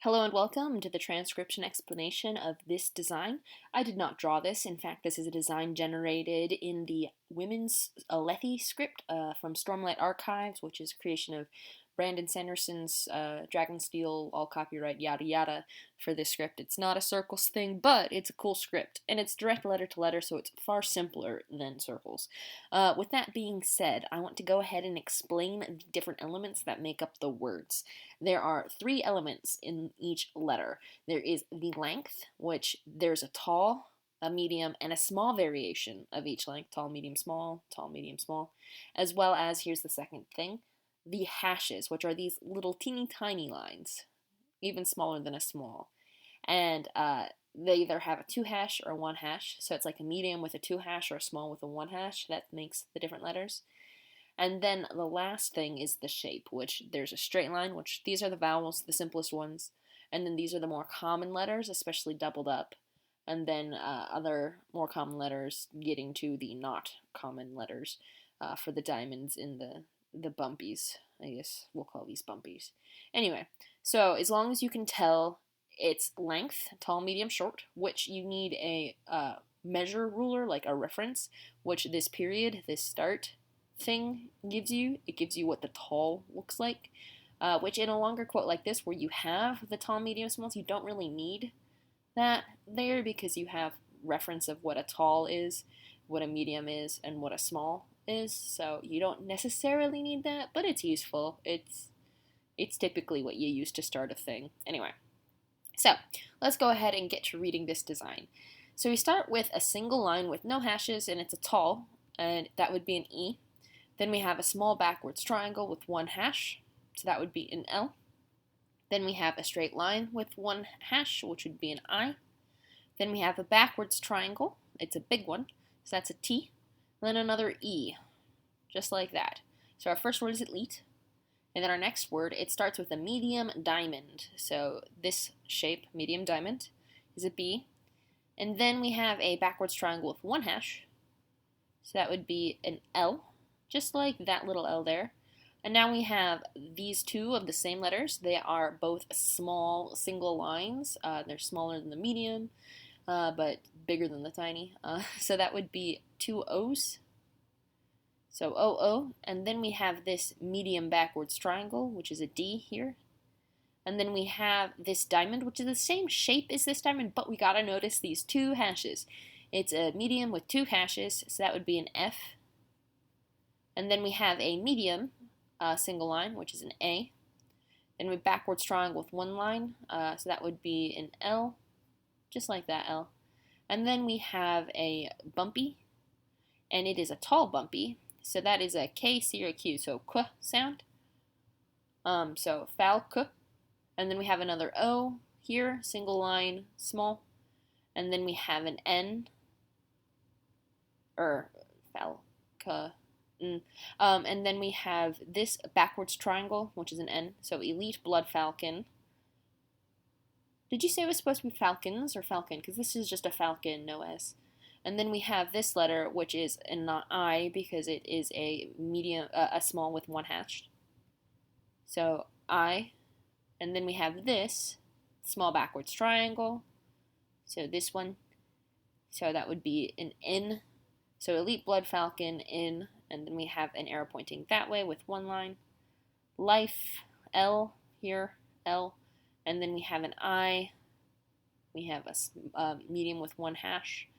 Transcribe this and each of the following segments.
Hello and welcome to the transcription explanation of this design. I did not draw this. In fact, this is a design generated in the women's Alethi script from Stormlight Archives, which is a creation of Brandon Sanderson's Dragonsteel, all copyright, yada yada, for this script. It's not a circles thing, but it's a cool script, and it's direct letter to letter, so it's far simpler than circles. With that being said, I want to go ahead and explain the different elements that make up the words. There are three elements in each letter. There is the length, which there's a tall, a medium, and a small variation of each length, tall, medium, small, as well as, here's the second thing, the hashes, which are these little teeny tiny lines, even smaller than a small. And they either have a 2 hash or a 1 hash, so it's like a medium with a 2 hash or a small with a 1 hash. That makes the different letters. And then the last thing is the shape, which there's a straight line, which these are the vowels, the simplest ones. And then these are the more common letters, especially doubled up. And then other more common letters getting to the not common letters for the diamonds in the bumpies. I guess we'll call these bumpies. Anyway, so as long as you can tell its length, tall, medium, short, which you need a measure ruler, like a reference, which this period, this start thing gives you. It gives you what the tall looks like, which in a longer quote like this, where you have the tall, medium, smalls, you don't really need that there because you have reference of what a tall is, what a medium is, and what a small is. So you don't necessarily need that, but it's useful. It's typically what you use to start a thing. Anyway, so let's go ahead and get to reading this design. So we start with a single line with no hashes, and it's a tall, and that would be an E. Then we have a small backwards triangle with 1 hash, so that would be an L. Then we have a straight line with 1 hash, which would be an I. Then we have a backwards triangle. It's a big one, so that's a T. Then another E, just like that. So our first word is elite. And then our next word, it starts with a medium diamond. So this shape, medium diamond, is a B. And then we have a backwards triangle with 1 hash. So that would be an L, just like that little L there. And now we have these two of the same letters. They are both small single lines. They're smaller than the medium, but bigger than the tiny. So that would be 2 O's. So OO. And then we have this medium backwards triangle, which is a D here. And then we have this diamond, which is the same shape as this diamond, but we gotta notice these 2 hashes. It's a medium with 2 hashes, so that would be an F. And then we have a medium single line, which is an A. Then we backwards triangle with 1 line, so that would be an L, just like that L. And then we have a bumpy, and it is a tall bumpy, so that is a K, C, or a Q, so K sound. So foul K. And then we have another O here, single line, small. And then we have an N, or foul K. And then we have this backwards triangle, which is an N, so elite blood falcon. Did you say it was supposed to be falcons or falcon? Because this is just a falcon, no S. And then we have this letter, which is not I, because it is a medium, a small with 1 hash. So I. And then we have this small backwards triangle. So this one. So that would be an N. So elite blood falcon, N. And then we have an arrow pointing that way with 1 line. Life, L here, L. And then we have an I. We have a medium with 1 hash.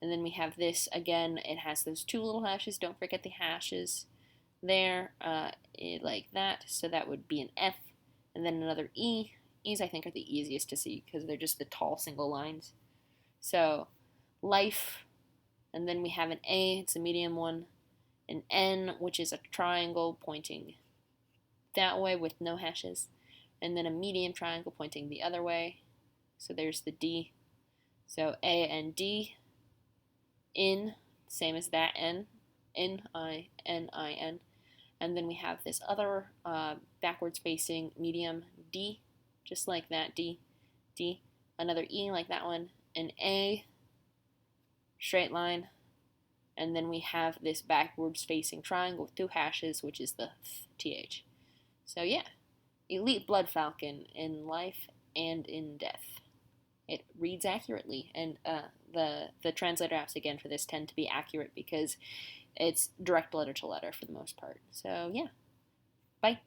And then we have this, again, it has those 2 little hashes. Don't forget the hashes there, like that. So that would be an F. And then another E. E's, I think, are the easiest to see because they're just the tall single lines. So life. And then we have an A. It's a medium one. An N, which is a triangle pointing that way with no hashes, and then a medium triangle pointing the other way. So there's the D. So A and D, in, same as that N, N-I-N-I-N. And then we have this other backwards facing medium D, just like that, D, D. Another E like that one, an A, straight line. And then we have this backwards facing triangle with 2 hashes, which is the TH. So yeah, elite blood falcon in life and in death. It reads accurately, and the translator apps again for this tend to be accurate because it's direct letter to letter for the most part. So yeah, bye.